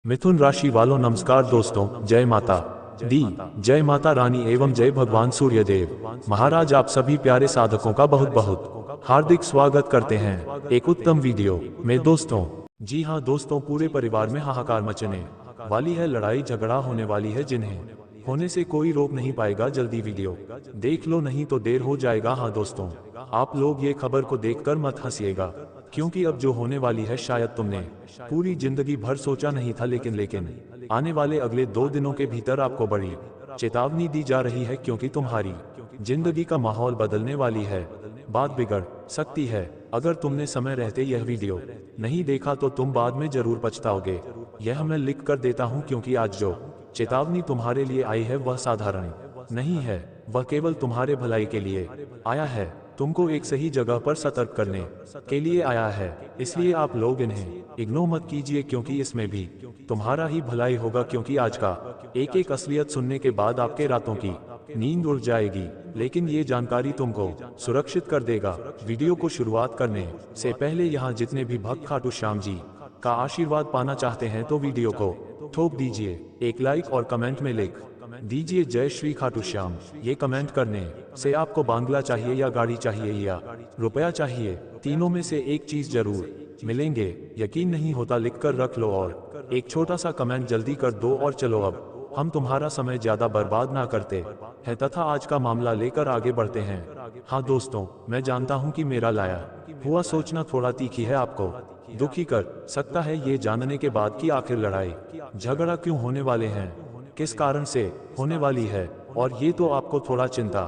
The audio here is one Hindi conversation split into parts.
मिथुन राशि वालों नमस्कार दोस्तों, जय माता दी, जय माता रानी एवं जय भगवान सूर्यदेव महाराज। आप सभी प्यारे साधकों का बहुत बहुत हार्दिक स्वागत करते हैं एक उत्तम वीडियो में दोस्तों। जी हाँ दोस्तों, पूरे परिवार में हाहाकार मचने वाली है, लड़ाई झगड़ा होने वाली है जिन्हें होने से कोई रोक नहीं पाएगा। जल्दी वीडियो देख लो नहीं तो देर हो जाएगा। हाँ दोस्तों, आप लोग ये खबर को देखकर मत हंसिएगा, क्योंकि अब जो होने वाली है शायद तुमने पूरी जिंदगी भर सोचा नहीं था। लेकिन आने वाले अगले 2 दिनों के भीतर आपको बड़ी चेतावनी दी जा रही है, क्योंकि तुम्हारी जिंदगी का माहौल बदलने वाली है, बात बिगड़ सकती है। अगर तुमने समय रहते यह वीडियो नहीं देखा तो तुम बाद में जरूर पछताओगे। यह मैं लिख कर देता हूँ, क्योंकि आज जो चेतावनी तुम्हारे लिए आई है वह साधारण नहीं है, वह केवल तुम्हारे भलाई के लिए आया है, तुमको एक सही जगह पर सतर्क करने के लिए आया है। इसलिए आप लोग इन्हें इग्नोर मत कीजिए, क्योंकि इसमें भी तुम्हारा ही भलाई होगा। क्योंकि आज का एक एक असलियत सुनने के बाद आपके रातों की नींद उड़ जाएगी, लेकिन ये जानकारी तुमको सुरक्षित कर देगा। वीडियो को शुरुआत करने से पहले यहाँ जितने भी भक्त खाटू श्याम जी का आशीर्वाद पाना चाहते हैं तो वीडियो को ठोक दीजिए, एक लाइक और कमेंट में लिख दीजिए जय श्री खाटू श्याम। ये कमेंट करने से आपको बांग्ला चाहिए या गाड़ी चाहिए या रुपया चाहिए, तीनों में से एक चीज जरूर मिलेंगे। यकीन नहीं होता लिखकर रख लो और एक छोटा सा कमेंट जल्दी कर दो। और चलो अब हम तुम्हारा समय ज्यादा बर्बाद ना करते हैं तथा आज का मामला लेकर आगे बढ़ते हैं। हाँ दोस्तों, मैं जानता हूँ कि मेरा लाया हुआ सोचना थोड़ा तीखी है, आपको दुखी कर सकता है ये जानने के बाद कि आखिर लड़ाई झगड़ा क्यों होने वाले हैं, किस कारण से होने वाली है, और ये तो आपको थोड़ा चिंता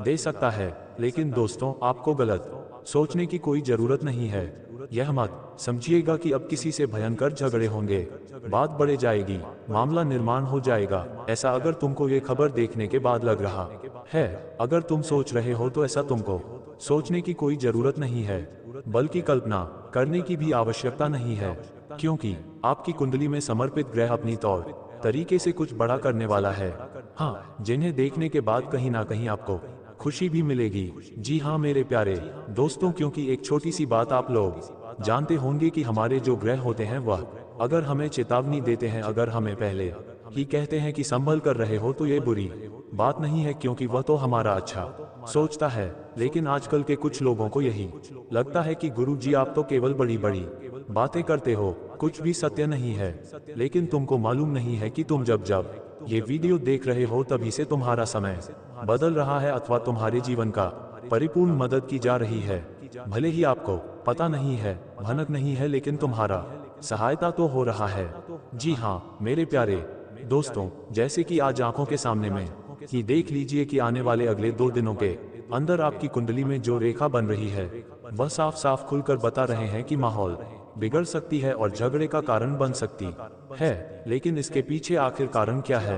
दे सकता है। लेकिन दोस्तों, आपको गलत सोचने की कोई जरूरत नहीं है। यह मत समझिएगा कि अब किसी से भयंकर झगड़े होंगे, बात बढ़ जाएगी, मामला निर्माण हो जाएगा। ऐसा अगर तुमको ये खबर देखने के बाद लग रहा है, अगर तुम सोच रहे हो, तो ऐसा तुमको सोचने की कोई जरूरत नहीं है, बल्कि कल्पना करने की भी आवश्यकता नहीं है, क्योंकि आपकी कुंडली में समर्पित ग्रह अपनी तौर तरीके से कुछ बड़ा करने वाला है। हाँ, जिन्हें देखने के बाद कहीं ना कहीं आपको खुशी भी मिलेगी। जी हाँ मेरे प्यारे दोस्तों, क्योंकि एक छोटी सी बात आप लोग जानते होंगे कि हमारे जो ग्रह होते हैं वह अगर हमें चेतावनी देते हैं, अगर हमें पहले ही कहते हैं कि संभल कर रहे हो, तो ये बुरी बात नहीं है, क्योंकि वह तो हमारा अच्छा सोचता है। लेकिन आजकल के कुछ लोगों को यही लगता है कि गुरु जी आप तो केवल बड़ी बड़ी बातें करते हो, कुछ भी सत्य नहीं है। लेकिन तुमको मालूम नहीं है कि तुम जब जब ये वीडियो देख रहे हो तभी से तुम्हारा समय बदल रहा है, अथवा तुम्हारे जीवन का परिपूर्ण मदद की जा रही है। भले ही आपको पता नहीं है, भनक नहीं है, लेकिन तुम्हारा सहायता तो हो रहा है। जी हाँ मेरे प्यारे दोस्तों, जैसे कि आज आंखों के सामने में ही देख लीजिए कि आने वाले अगले 2 दिनों के अंदर आपकी कुंडली में जो रेखा बन रही है वह साफ साफ खुलकर बता रहे हैं कि माहौल बिगड़ सकती है और झगड़े का कारण बन सकती है। लेकिन इसके पीछे आखिर कारण क्या है,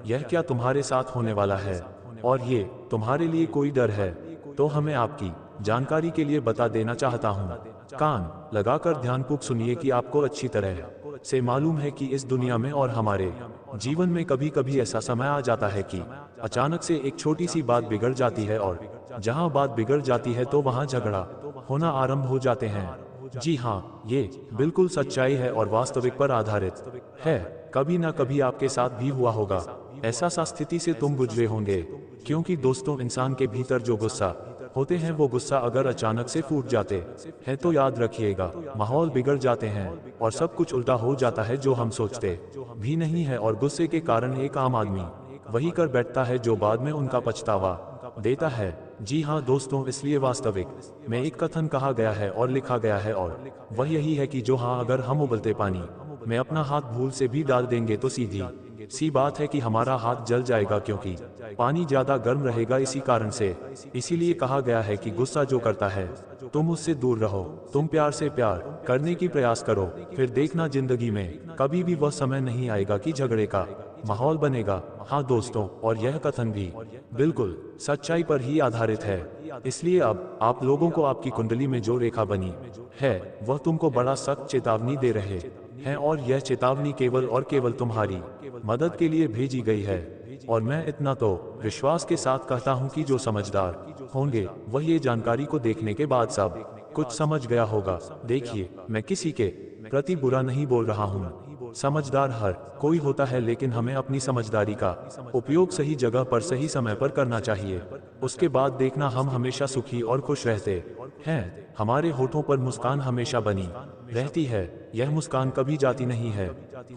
यह क्या तुम्हारे साथ होने वाला है, और ये तुम्हारे लिए कोई डर है, तो हमें आपकी जानकारी के लिए बता देना चाहता हूँ। कान लगाकर ध्यानपूर्वक सुनिए कि आपको अच्छी तरह से मालूम है कि इस दुनिया में और हमारे जीवन में कभी कभी ऐसा समय आ जाता है कि अचानक से एक छोटी सी बात बिगड़ जाती है, और जहां बात बिगड़ जाती है तो वहां झगड़ा होना आरंभ हो जाते हैं। जी हाँ, ये बिल्कुल सच्चाई है और वास्तविक पर आधारित है। कभी ना कभी आपके साथ भी हुआ होगा, ऐसा सा स्थिति से तुम गुजरे होंगे। क्योंकि दोस्तों, इंसान के भीतर जो गुस्सा होते हैं वो गुस्सा अगर अचानक से फूट जाते हैं तो याद रखिएगा माहौल बिगड़ जाते हैं और सब कुछ उल्टा हो जाता है जो हम सोचते भी नहीं है। और गुस्से के कारण एक आम आदमी वही कर बैठता है जो बाद में उनका पछतावा देता है। जी हाँ दोस्तों, इसलिए वास्तविक में एक कथन कहा गया है और लिखा गया है, और वह यही है कि जो हाँ अगर हम उबलते पानी में अपना हाथ भूल से भी डाल देंगे तो सीधी सी बात है कि हमारा हाथ जल जाएगा, क्योंकि पानी ज्यादा गर्म रहेगा इसी कारण से। इसीलिए कहा गया है कि गुस्सा जो करता है तुम उससे दूर रहो, तुम प्यार से प्यार करने की प्रयास करो, फिर देखना जिंदगी में कभी भी वह समय नहीं आएगा कि झगड़े का माहौल बनेगा। हाँ दोस्तों, और यह कथन भी बिल्कुल सच्चाई पर ही आधारित है। इसलिए अब आप लोगों को आपकी कुंडली में जो रेखा बनी है वह तुमको बड़ा सख्त चेतावनी दे रहे हैं, और यह चेतावनी केवल और केवल तुम्हारी मदद के लिए भेजी गई है। और मैं इतना तो विश्वास के साथ कहता हूं कि जो समझदार होंगे वह ये जानकारी को देखने के बाद सब कुछ समझ गया होगा। देखिए, मैं किसी के प्रति बुरा नहीं बोल रहा हूँ, समझदार हर कोई होता है, लेकिन हमें अपनी समझदारी का उपयोग सही जगह पर सही समय पर करना चाहिए। उसके बाद देखना हम हमेशा सुखी और खुश रहते हैं। हमारे होठों पर मुस्कान हमेशा बनी रहती है, यह मुस्कान कभी जाती नहीं है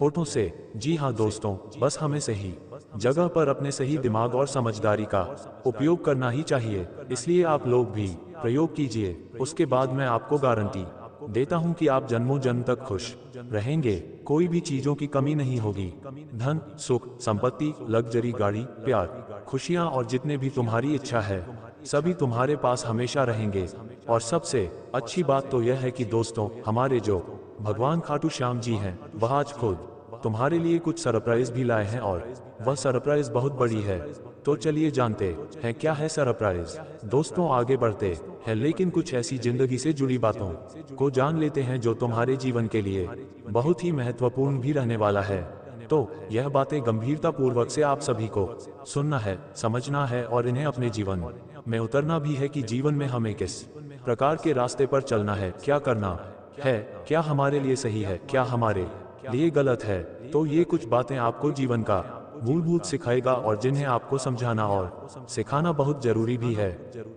होठों से। जी हाँ दोस्तों, बस हमें सही जगह पर अपने सही दिमाग और समझदारी का उपयोग करना ही चाहिए। इसलिए आप लोग भी प्रयोग कीजिए, उसके बाद मैं आपको गारंटी देता हूं कि आप जन्मों जन्म तक खुश रहेंगे। कोई भी चीजों की कमी नहीं होगी। धन, सुख, संपत्ति, लग्जरी गाड़ी, प्यार, खुशियां और जितने भी तुम्हारी इच्छा है सभी तुम्हारे पास हमेशा रहेंगे। और सबसे अच्छी बात तो यह है कि दोस्तों, हमारे जो भगवान खाटू श्याम जी हैं, वह आज खुद तुम्हारे लिए कुछ सरप्राइज भी लाए हैं, और वह सरप्राइज बहुत बड़ी है। तो चलिए जानते हैं क्या है सरप्राइज। दोस्तों आगे बढ़ते हैं, लेकिन कुछ ऐसी जिंदगी से जुड़ी बातों को जान लेते हैं जो तुम्हारे जीवन के लिए बहुत ही महत्वपूर्ण भी रहने वाला है। तो यह बातें गंभीरता पूर्वक से आप सभी को सुनना है, समझना है और इन्हें अपने जीवन में उतरना भी है कि जीवन में हमें किस प्रकार के रास्ते पर चलना है, क्या करना है, क्या हमारे लिए सही है, क्या हमारे लिए गलत है। तो ये कुछ बातें आपको जीवन का मूलभूत सिखाएगा और जिन्हें आपको समझाना और सिखाना बहुत जरूरी भी है।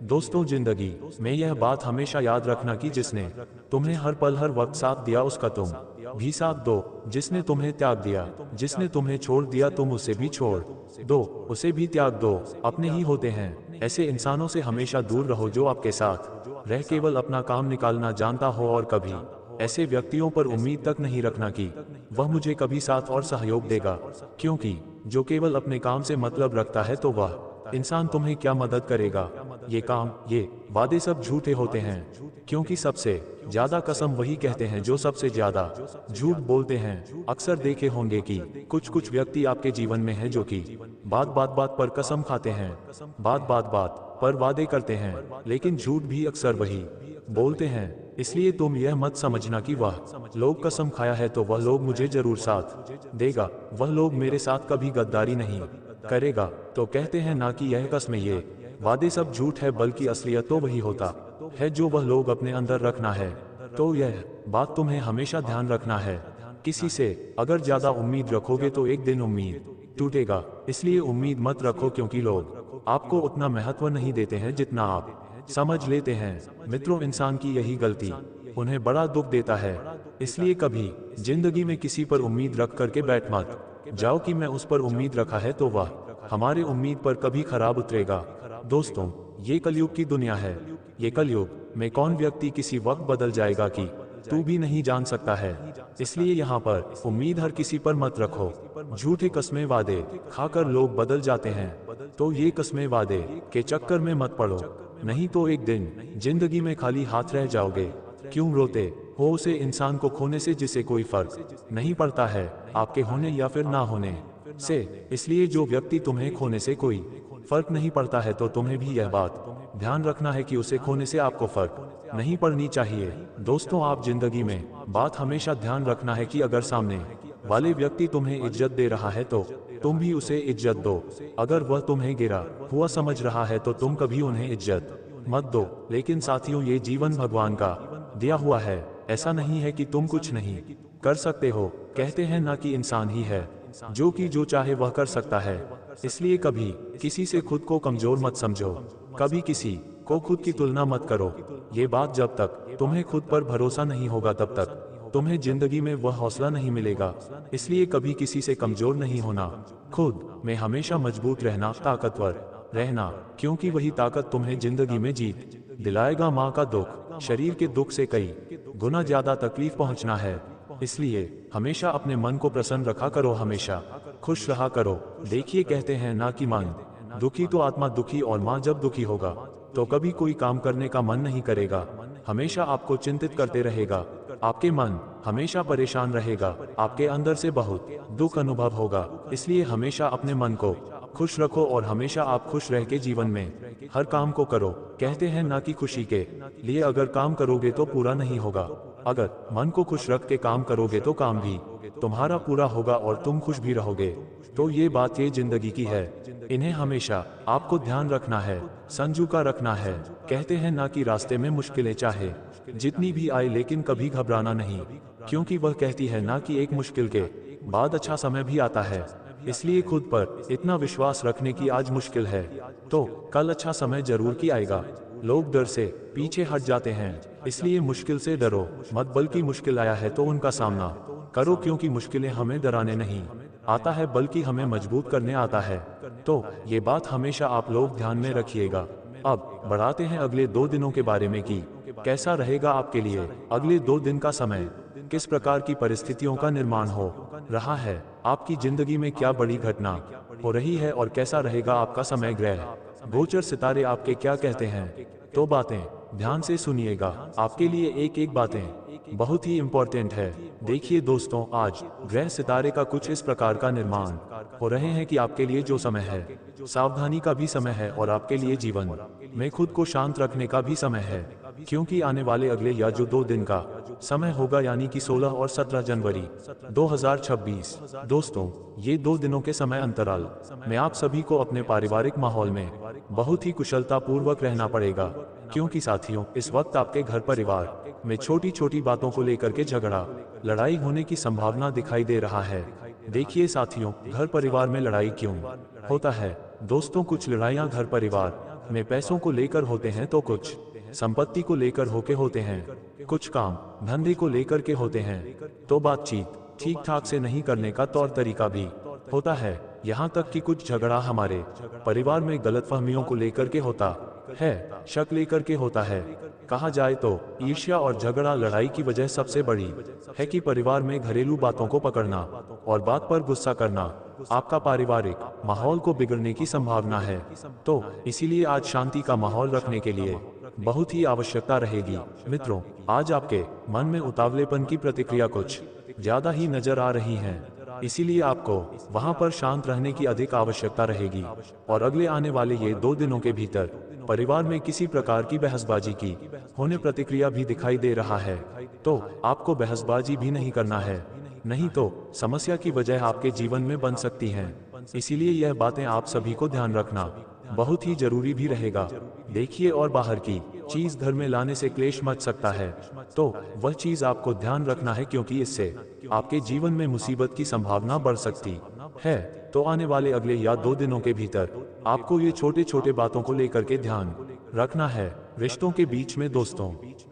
दोस्तों जिंदगी में यह बात हमेशा याद रखना कि जिसने तुम्हें हर पल हर वक्त साथ दिया उसका तुम भी साथ दो। जिसने तुम्हें त्याग दिया, जिसने तुम्हें छोड़ दिया, तुम उसे भी छोड़ दो, उसे भी त्याग दो। अपने ही होते हैं ऐसे इंसानों से हमेशा दूर रहो जो आपके साथ रह केवल अपना काम निकालना जानता हो, और कभी ऐसे व्यक्तियों पर उम्मीद तक नहीं रखना कि वह मुझे कभी साथ और सहयोग देगा, क्योंकि जो केवल अपने काम से मतलब रखता है तो वह इंसान तुम्हें क्या मदद करेगा। ये काम, ये वादे सब झूठे होते हैं, क्योंकि सबसे ज्यादा कसम वही कहते हैं जो सबसे ज्यादा झूठ बोलते हैं। अक्सर देखे होंगे कि कुछ कुछ व्यक्ति आपके जीवन में हैं जो कि बात बात पर कसम खाते हैं, बात पर वादे करते हैं, लेकिन झूठ भी अक्सर वही बोलते हैं। इसलिए तुम यह मत समझना कि वह लोग कसम खाया है तो वह लोग मुझे जरूर साथ देगा, वह लोग मेरे साथ कभी गद्दारी नहीं करेगा। तो कहते हैं ना कि यह कसमें, ये वादे सब झूठ है, बल्कि असलियत तो वही होता है जो वह लोग अपने अंदर रखना है। तो यह बात तुम्हें हमेशा ध्यान रखना है, किसी से अगर ज्यादा उम्मीद रखोगे तो एक दिन उम्मीद टूटेगा। इसलिए उम्मीद मत रखो, क्योंकि लोग आपको उतना महत्व नहीं देते हैं जितना आप समझ लेते हैं। मित्रों, इंसान की यही गलती उन्हें बड़ा दुख देता है। इसलिए कभी जिंदगी में किसी पर उम्मीद रख करके बैठ मत जाओ कि मैं उस पर उम्मीद रखा है तो वह हमारे उम्मीद पर कभी खराब उतरेगा। दोस्तों, ये कलयुग की दुनिया है। ये कलयुग में कौन व्यक्ति किसी वक्त बदल जाएगा कि तू भी नहीं जान सकता है। इसलिए यहाँ पर उम्मीद हर किसी पर मत रखो। झूठे कस्में वादे खाकर लोग बदल जाते हैं, तो ये कस्में वादे के चक्कर में मत पड़ो, नहीं तो एक दिन जिंदगी में खाली हाथ रह जाओगे। क्यों रोते हो उसे इंसान को खोने से जिसे कोई फर्क नहीं पड़ता है आपके होने या फिर ना होने से। इसलिए जो व्यक्ति तुम्हें खोने से कोई फर्क नहीं पड़ता है, तो तुम्हें भी यह बात ध्यान रखना है कि उसे खोने से आपको फर्क नहीं पड़नी चाहिए। दोस्तों, आप जिंदगी में बात हमेशा ध्यान रखना है कि अगर सामने वाले व्यक्ति तुम्हें इज्जत दे रहा है तो तुम भी उसे इज्जत दो। अगर वह तुम्हें गिरा हुआ समझ रहा है तो तुम कभी उन्हें इज्जत मत दो। लेकिन साथियों, ये जीवन भगवान का दिया हुआ है, ऐसा नहीं है कि तुम कुछ नहीं कर सकते हो। कहते हैं ना कि इंसान ही है जो कि जो चाहे वह कर सकता है। इसलिए कभी किसी से खुद को कमजोर मत समझो, कभी किसी को खुद की तुलना मत करो। ये बात जब तक तुम्हें खुद पर भरोसा नहीं होगा तब तक तुम्हें जिंदगी में वह हौसला नहीं मिलेगा। इसलिए कभी किसी से कमजोर नहीं होना, खुद में हमेशा मजबूत रहना, ताकतवर रहना, क्योंकि वही ताकत तुम्हें जिंदगी में जीत दिलाएगा। माँ का दुख शरीर के दुख से कई गुना ज्यादा तकलीफ पहुंचना है। इसलिए हमेशा अपने मन को प्रसन्न रखा करो, हमेशा खुश रहा करो। देखिए, कहते हैं ना कि मन दुखी तो आत्मा दुखी, और माँ जब दुखी होगा तो कभी कोई काम करने का मन नहीं करेगा, हमेशा आपको चिंतित करते रहेगा। आपके मन हमेशा परेशान रहेगा, आपके अंदर से बहुत दुख अनुभव होगा। इसलिए हमेशा अपने मन को खुश रखो और हमेशा आप खुश रह के जीवन में हर काम को करो। कहते हैं ना कि खुशी के लिए अगर काम करोगे तो पूरा नहीं होगा, अगर मन को खुश रख के काम करोगे तो काम भी तुम्हारा पूरा होगा और तुम खुश भी रहोगे। तो ये बात ये जिंदगी की है, इन्हें हमेशा आपको ध्यान रखना है, संजू का रखना है। कहते हैं ना कि रास्ते में मुश्किलें चाहे जितनी भी आए लेकिन कभी घबराना नहीं, क्योंकि वह कहती है ना कि एक मुश्किल के बाद अच्छा समय भी आता है। इसलिए खुद पर इतना विश्वास रखने की आज मुश्किल है, तो कल अच्छा समय जरूर की आएगा। लोग डर से पीछे हट जाते हैं, इसलिए मुश्किल से डरो मत, बल्कि मुश्किल आया है तो उनका सामना करो, क्योंकि मुश्किलें हमें डराने नहीं आता है बल्कि हमें मजबूत करने आता है। तो ये बात हमेशा आप लोग ध्यान में रखिएगा। अब बढ़ाते हैं अगले 2 दिनों के बारे में कि कैसा रहेगा आपके लिए अगले 2 दिन का समय, किस प्रकार की परिस्थितियों का निर्माण हो रहा है, आपकी जिंदगी में क्या बड़ी घटना हो रही है और कैसा रहेगा आपका समय। ग्रह गोचर सितारे आपके क्या कहते हैं, तो बातें ध्यान से सुनिएगा। आपके लिए एक एक बातें बहुत ही इंपॉर्टेंट है। देखिए दोस्तों, आज ग्रह सितारे का कुछ इस प्रकार का निर्माण हो रहे हैं कि आपके लिए जो समय है सावधानी का भी समय है और आपके लिए जीवन में खुद को शांत रखने का भी समय है, क्योंकि आने वाले अगले या जो 2 दिन का समय होगा, यानी कि 16 और 17 जनवरी 2026। दोस्तों, ये 2 दिनों के समय अंतराल में आप सभी को अपने पारिवारिक माहौल में बहुत ही कुशलता पूर्वक रहना पड़ेगा, क्योंकि साथियों इस वक्त आपके घर परिवार में छोटी छोटी बातों को लेकर के झगड़ा लड़ाई होने की संभावना दिखाई दे रहा है। देखिए साथियों, घर परिवार में लड़ाई क्यों होता है दोस्तों? कुछ लड़ाइयाँ घर परिवार में पैसों को लेकर होते हैं, तो कुछ संपत्ति को लेकर होते हैं, कुछ काम धंधे को लेकर के होते हैं, तो बातचीत ठीक ठाक से नहीं करने का तौर तरीका भी होता है। यहाँ तक कि कुछ झगड़ा हमारे परिवार में गलतफहमियों को लेकर के होता है, शक लेकर के होता है। कहा जाए तो ईर्ष्या और झगड़ा लड़ाई की वजह सबसे बड़ी है कि परिवार में घरेलू बातों को पकड़ना और बात पर गुस्सा करना आपका पारिवारिक माहौल को बिगड़ने की संभावना है। तो इसीलिए आज शांति का माहौल रखने के लिए बहुत ही आवश्यकता रहेगी। मित्रों, आज आपके मन में उतावलेपन की प्रतिक्रिया कुछ ज्यादा ही नजर आ रही है, इसीलिए आपको वहां पर शांत रहने की अधिक आवश्यकता रहेगी। और अगले आने वाले ये 2 दिनों के भीतर परिवार में किसी प्रकार की बहसबाजी की होने प्रतिक्रिया भी दिखाई दे रहा है, तो आपको बहसबाजी भी नहीं करना है, नहीं तो समस्या की वजह आपके जीवन में बन सकती हैं। इसीलिए यह बातें आप सभी को ध्यान रखना बहुत ही जरूरी भी रहेगा। देखिए, और बाहर की चीज घर में लाने से क्लेश मच सकता है, तो वह चीज आपको ध्यान रखना है, क्योंकि इससे आपके जीवन में मुसीबत की संभावना बढ़ सकती है। तो आने वाले अगले या 2 दिनों के भीतर आपको ये छोटे छोटे बातों को लेकर के ध्यान रखना है। रिश्तों के बीच में दोस्तों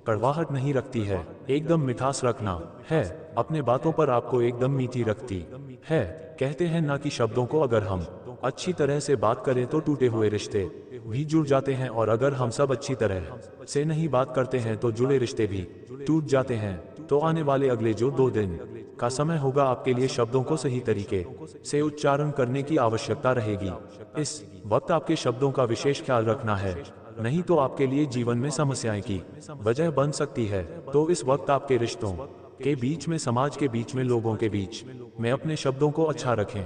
कड़वाहट नहीं रखती है, एकदम मिठास रखना है। अपने बातों पर आपको एकदम मीठी रखती है। कहते हैं ना कि शब्दों को अगर हम अच्छी तरह से बात करें तो टूटे हुए रिश्ते भी जुड़ जाते हैं, और अगर हम सब अच्छी तरह से नहीं बात करते हैं तो जुड़े रिश्ते भी टूट जाते हैं। तो आने वाले अगले जो 2 दिन का समय होगा, आपके लिए शब्दों को सही तरीके से उच्चारण करने की आवश्यकता रहेगी। इस वक्त आपके शब्दों का विशेष ख्याल रखना है, नहीं तो आपके लिए जीवन में समस्याएं की वजह बन सकती है। तो इस वक्त आपके रिश्तों के बीच में, समाज के बीच में, लोगों के बीच में अपने शब्दों को अच्छा रखें,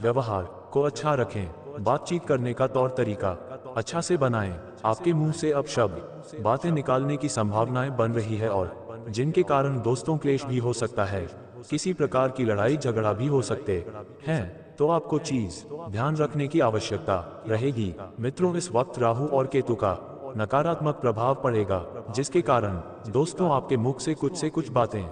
व्यवहार को अच्छा रखें, बातचीत करने का तौर तरीका अच्छा से बनाएं। आपके मुंह से अब शब्द बातें निकालने की संभावनाएं बन रही है, और जिनके कारण दोस्तों क्लेश भी हो सकता है, किसी प्रकार की लड़ाई झगड़ा भी हो सकते हैं। तो आपको चीज ध्यान रखने की आवश्यकता रहेगी। मित्रों, इस वक्त राहु और केतु का नकारात्मक प्रभाव पड़ेगा, जिसके कारण दोस्तों आपके मुख से कुछ बातें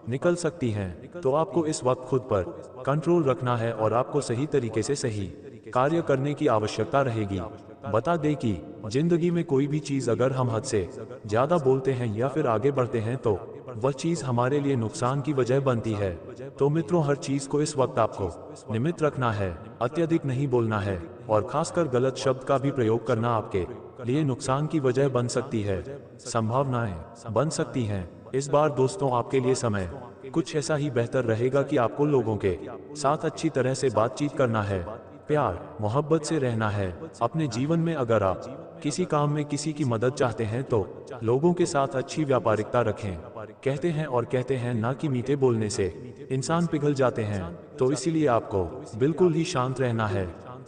निकल सकती हैं। तो आपको इस वक्त खुद पर कंट्रोल रखना है और आपको सही तरीके से सही कार्य करने की आवश्यकता रहेगी। बता दें कि जिंदगी में कोई भी चीज अगर हम हद से ज्यादा बोलते हैं या फिर आगे बढ़ते हैं, तो वह चीज हमारे लिए नुकसान की वजह बनती है। तो मित्रों, हर चीज को इस वक्त आपको निमित रखना है, अत्यधिक नहीं बोलना है, और खासकर गलत शब्द का भी प्रयोग करना आपके लिए नुकसान की वजह बन सकती है, संभावनाएं बन सकती हैं। इस बार दोस्तों आपके लिए समय कुछ ऐसा ही बेहतर रहेगा कि आपको लोगों के साथ अच्छी तरह से बातचीत करना है, प्यार मोहब्बत से रहना है। अपने जीवन में अगर आप किसी काम में किसी की मदद चाहते हैं, तो लोगों के साथ अच्छी व्यापारिकता रखें। कहते हैं ना कि मीठे बोलने से इंसान पिघल जाते हैं, तो इसीलिए आपको बिल्कुल ही शांत रहना है,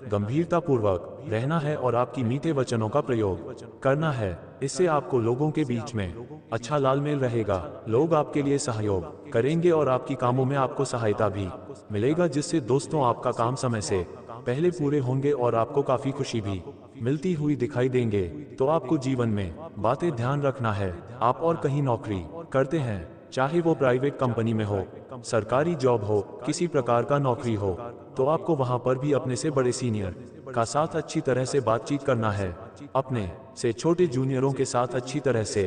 गंभीरता पूर्वक रहना है और आपकी मीठे वचनों का प्रयोग करना है। इससे आपको लोगों के बीच में अच्छा तालमेल रहेगा, लोग आपके लिए सहयोग करेंगे और आपकी कामों में आपको सहायता भी मिलेगा, जिससे दोस्तों आपका काम समय से पहले पूरे होंगे और आपको काफी खुशी भी मिलती हुई दिखाई देंगे। तो आपको जीवन में बातें ध्यान रखना है। आप और कहीं नौकरी करते हैं चाहे वो प्राइवेट कंपनी में हो, सरकारी जॉब हो, किसी प्रकार का नौकरी हो, तो आपको वहां पर भी अपने से बड़े सीनियर का साथ अच्छी तरह से बातचीत करना है। अपने से छोटे जूनियरों के साथ अच्छी तरह से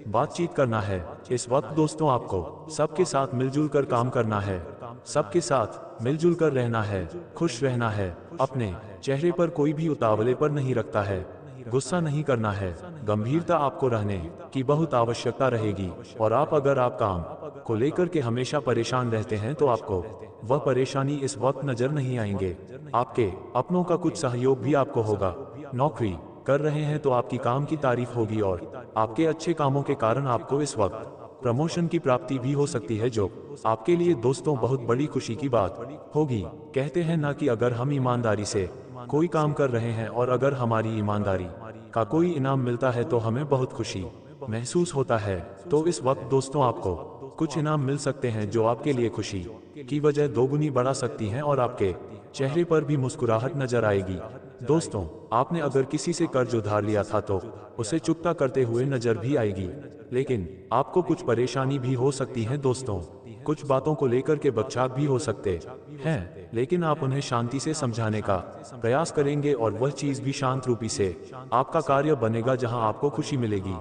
बातचीत करना है। इस वक्त दोस्तों आपको सबके साथ मिलजुल कर काम करना है, सबके साथ मिलजुल कर रहना है, खुश रहना है। अपने चेहरे पर कोई भी उतावले पर नहीं रखता है, गुस्सा नहीं करना है। गंभीरता आपको रहने की बहुत आवश्यकता रहेगी। और अगर आप काम को लेकर के हमेशा परेशान रहते हैं तो आपको वह परेशानी इस वक्त नजर नहीं आएंगे। आपके अपनों का कुछ सहयोग भी आपको होगा। नौकरी कर रहे हैं तो आपकी काम की तारीफ होगी और आपके अच्छे कामों के कारण आपको इस वक्त प्रमोशन की प्राप्ति भी हो सकती है, जो आपके लिए दोस्तों बहुत बड़ी खुशी की बात होगी। कहते हैं ना कि अगर हम ईमानदारी से कोई काम कर रहे हैं और अगर हमारी ईमानदारी का कोई इनाम मिलता है तो हमें बहुत खुशी महसूस होता है। तो इस वक्त दोस्तों आपको कुछ इनाम मिल सकते हैं जो आपके लिए खुशी की वजह दोगुनी बढ़ा सकती हैं और आपके चेहरे पर भी मुस्कुराहट नजर आएगी। दोस्तों आपने अगर किसी से कर्ज उधार लिया था तो उसे चुकता करते हुए नजर भी आएगी, लेकिन आपको कुछ परेशानी भी हो सकती है। दोस्तों कुछ बातों को लेकर के बकझक भी हो सकते हैं, लेकिन आप उन्हें शांति से समझाने का प्रयास करेंगे और वह चीज भी शांत रूपी से आपका कार्य बनेगा जहां आपको खुशी मिलेगी।